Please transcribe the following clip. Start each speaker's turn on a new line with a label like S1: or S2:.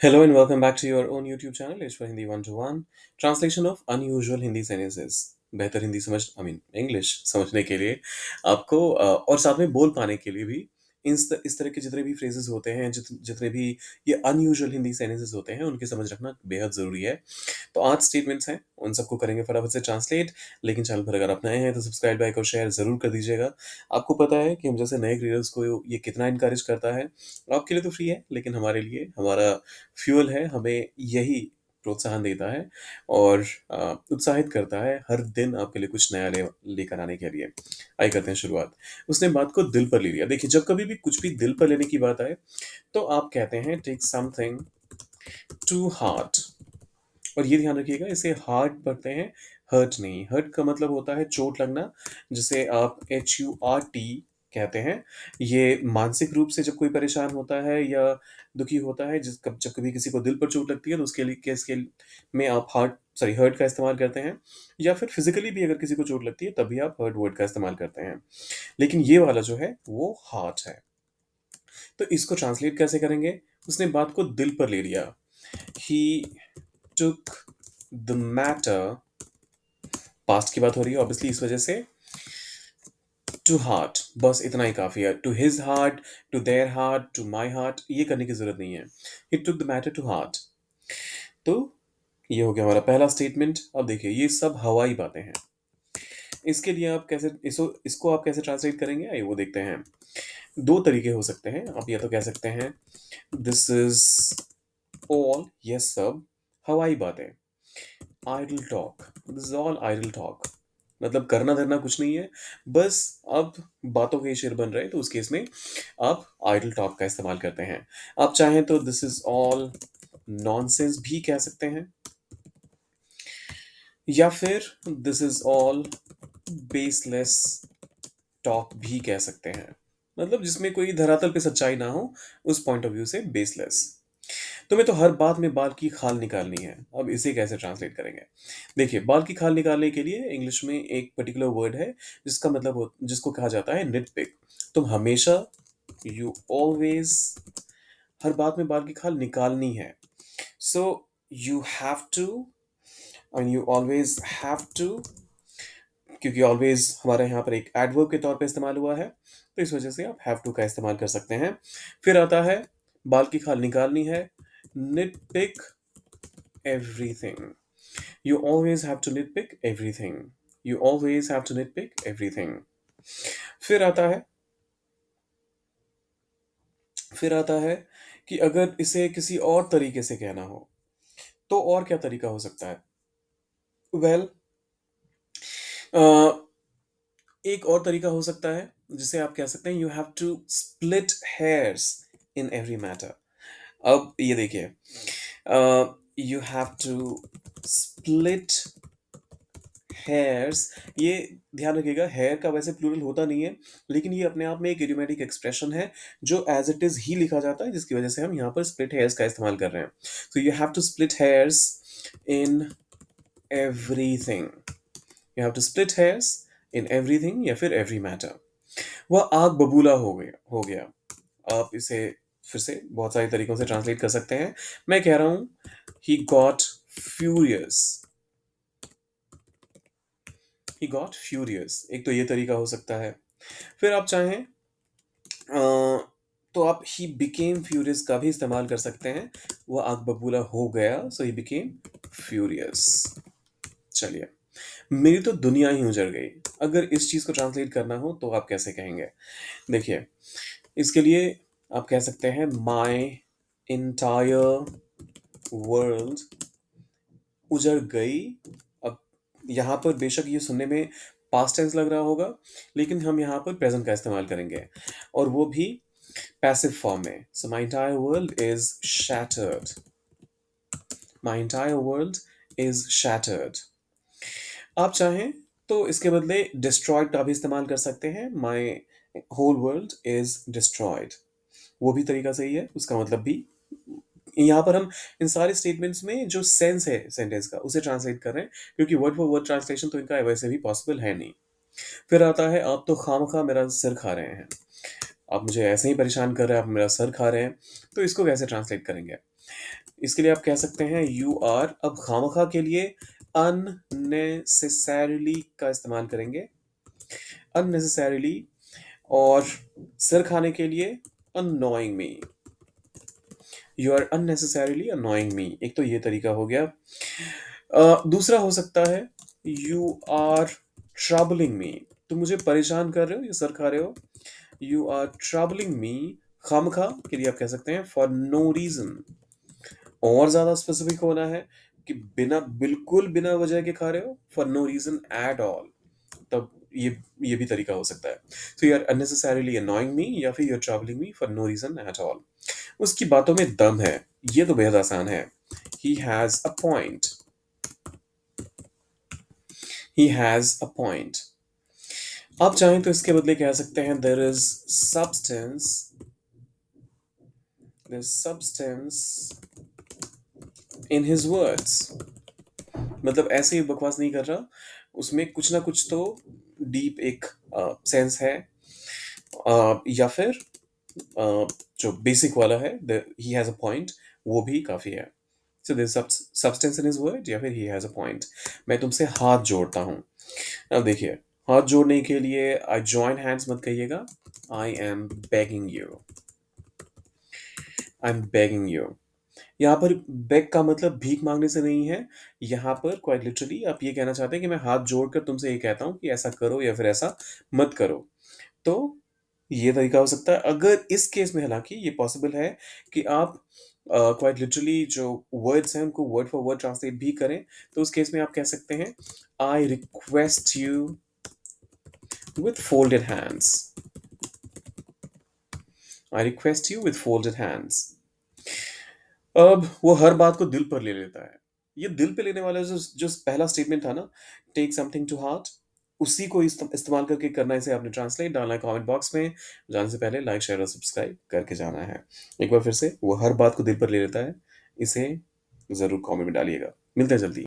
S1: Hello and welcome back to your own YouTube channel, Ishwar Hindi 1 to 1 translation of unusual Hindi sentences. बेहतर हिंदी समझ English समझने के लिए आपको और साथ में बोल पाने के लिए भी इस तरह के जितने भी फ्रेजेस होते हैं, जितने भी ये अनयूजुअल हिंदी सेंटेंसेस होते हैं, उनकी समझ रखना बेहद ज़रूरी है। तो 8 स्टेटमेंट्स हैं, उन सबको करेंगे फटाफट से ट्रांसलेट। लेकिन चैनल पर अगर आप नए हैं तो सब्सक्राइब, लाइक और शेयर ज़रूर कर दीजिएगा। आपको पता है कि हम जैसे नए क्रिएटर्स को ये कितना इनकरेज करता है। आपके लिए तो फ्री है, लेकिन हमारे लिए हमारा फ्यूल है, हमें यही प्रोत्साहन देता है और उत्साहित करता है हर दिन आपके लिए कुछ नया लेकर आने के लिए। आइए करते हैं शुरुआत। उसने बात को दिल पर ले लिया। देखिए, जब कभी भी कुछ भी दिल पर लेने की बात आए तो आप कहते हैं टेक समथिंग टू हार्ट। और ये ध्यान रखिएगा, इसे हार्ट पढ़ते हैं, हर्ट नहीं। हर्ट का मतलब होता है चोट लगना, जिसे आप HURT कहते हैं। ये मानसिक रूप से जब कोई परेशान होता है या दुखी होता है, जब कभी किसी को दिल पर चोट लगती है तो उसके लिए केस के में आप हर्ट का इस्तेमाल करते हैं। या फिर फिजिकली भी अगर किसी को चोट लगती है तब भी आप हर्ट वर्ड का इस्तेमाल करते हैं। लेकिन ये वाला जो है वो हार्ट है। तो इसको ट्रांसलेट कैसे करेंगे? उसने बात को दिल पर ले लिया। ही took the matter, पास्ट की बात हो रही है ऑब्वियसली, इस वजह से टू हार्ट, बस इतना ही काफी है। To his heart, to their heart, to my heart, ये करने की जरूरत नहीं है। He took the matter to heart. तो ये हो गया हमारा पहला स्टेटमेंट। अब देखिए, ये सब हवाई बातें हैं। इसके लिए आप कैसे इसको आप कैसे ट्रांसलेट करेंगे, आइए वो देखते हैं। दो तरीके हो सकते हैं। आप या तो कह सकते हैं दिस इज ऑल, यस सब हवाई बातें, idle talk, this is all idle talk. मतलब करना धरना कुछ नहीं है, बस अब बातों के शेर बन रहे हैं, तो उस केस में आप आइडल टॉक का इस्तेमाल करते हैं। आप चाहें तो दिस इज ऑल नॉनसेंस भी कह सकते हैं, या फिर this is all baseless talk भी कह सकते हैं। मतलब जिसमें कोई धरातल पे सच्चाई ना हो, उस पॉइंट ऑफ व्यू से बेसलेस। तुम्हें तो हर बात में बाल की खाल निकालनी है। अब इसे कैसे ट्रांसलेट करेंगे? देखिए, बाल की खाल निकालने के लिए इंग्लिश में एक पर्टिकुलर वर्ड है, जिसको कहा जाता है निट पिक। तुम हमेशा, यू ऑलवेज, हर बात में बाल की खाल निकालनी है। So you have to, and you always have to, क्योंकि ऑलवेज हमारे यहाँ पर एक एडवर्ब के तौर पे इस्तेमाल हुआ है, तो इस वजह से आप हैव टू का इस्तेमाल कर सकते हैं। फिर आता है बाल की खाल निकालनी है, nit pick everything. You always have to nitpick everything. You always have to nitpick everything. फिर आता है फिर आता है कि अगर इसे किसी और तरीके से कहना हो तो और क्या तरीका हो सकता है? वेल, एक और तरीका हो सकता है जिसे आप कह सकते हैं you have to split hairs in every matter. अब ये देखिए, you have to split hairs. ये ध्यान रखिएगा, हेयर का वैसे प्लूरल होता नहीं है, लेकिन ये अपने आप में एक इडियोमेटिक एक्सप्रेशन है जो एज इट इज ही लिखा जाता है, जिसकी वजह से हम यहाँ पर स्प्लिट हेयर्स का इस्तेमाल कर रहे हैं। तो you have to split hairs in everything. You have to split hairs in everything या फिर एवरी मैटर। वह आग बबूला हो गया। आप इसे फिर से बहुत सारे तरीकों से ट्रांसलेट कर सकते हैं। मैं कह रहा हूं he got furious. He got furious, एक तो ये तरीका हो सकता है। फिर आप चाहें तो आप ही बिकेम फ्यूरियस का भी इस्तेमाल कर सकते हैं। वह आग बबूला हो गया, सो ही बिकेम फ्यूरियस। चलिए, मेरी तो दुनिया ही उजड़ गई। अगर इस चीज को ट्रांसलेट करना हो तो आप कैसे कहेंगे? देखिए, इसके लिए आप कह सकते हैं माई इंटायर वर्ल्ड उजड़ गई। अब यहाँ पर बेशक ये सुनने में पास्ट टेंस लग रहा होगा, लेकिन हम यहाँ पर प्रेजेंट का इस्तेमाल करेंगे, और वो भी पैसिव फॉर्म में। So my entire world is shattered. My entire world is shattered. आप चाहें तो इसके बदले डिस्ट्रॉयड का भी इस्तेमाल कर सकते हैं। My whole world is destroyed, वो भी तरीका सही है। उसका मतलब भी, यहाँ पर हम इन सारे स्टेटमेंट्स में जो सेंस है सेंटेंस का उसे ट्रांसलेट कर रहे हैं, क्योंकि वर्ड फॉर वर्ड ट्रांसलेशन तो इनका वैसे भी पॉसिबल है नहीं। फिर आता है आप तो खामखा मेरा सिर खा रहे हैं। आप मुझे ऐसे ही परेशान कर रहे हैं, आप मेरा सर खा रहे हैं, तो इसको कैसे ट्रांसलेट करेंगे? इसके लिए आप कह सकते हैं यू आर, अब खामखा के लिए अननेसेसरीली का इस्तेमाल करेंगे, अननेसेसरीली। और सिर खाने के लिए annoying me, you are unnecessarily annoying me. एक तो ये तरीका हो गया। दूसरा हो सकता है यू आर ट्रबलिंग मी, तुम मुझे परेशान कर रहे हो या सर खा रहे हो। यू आर ट्रबलिंग मी, खामखा के लिए आप कह सकते हैं फॉर नो रीजन। और ज्यादा स्पेसिफिक होना है कि बिना, बिल्कुल बिना वजह के खा रहे हो, for no reason at all, तब ये भी तरीका हो सकता है। तो you are unnecessarily annoying me या फिर you are troubling me for no reason at all. उसकी बातों में दम है, ये तो बेहद आसान है। He has a point, he has a point. आप चाहें तो इसके बदले कह सकते हैं there is substance, there substance in his words. मतलब ऐसे ही बकवास नहीं कर रहा, उसमें कुछ ना कुछ तो डीप एक सेंस है। या फिर जो बेसिक वाला है, ही हैज अ पॉइंट, वो भी काफी है। So this substance in his word या फिर ही हैज अ पॉइंट। मैं तुमसे हाथ जोड़ता हूँ। अब देखिए, हाथ जोड़ने के लिए आई जॉइन हैंड्स मत कहिएगा, I am begging you, I am begging you. यहाँ पर बेग का मतलब भीख मांगने से नहीं है। यहाँ पर क्वाइट लिटरली आप ये कहना चाहते हैं कि मैं हाथ जोड़कर तुमसे ये कहता हूँ कि ऐसा करो या फिर ऐसा मत करो। तो ये तरीका हो सकता है। अगर इस केस में हालांकि ये पॉसिबल है कि आप क्वाइट लिटरली जो वर्ड्स हैं उनको वर्ड फॉर वर्ड ट्रांसलेट भी करें, तो उस केस में आप कह सकते हैं I request you with folded hands, I request you with folded hands. अब वो हर बात को दिल पर ले लेता है। ये दिल पे लेने वाला जो जो पहला स्टेटमेंट था ना, टेक समथिंग टू हार्ट, उसी को इस्तेमाल करके करना है। इसे आपने ट्रांसलेट डालना है कमेंट बॉक्स में। जाने से पहले लाइक शेयर और सब्सक्राइब करके जाना है। एक बार फिर से, वो हर बात को दिल पर ले लेता है, इसे जरूर कमेंट में डालिएगा। मिलते हैं जल्दी।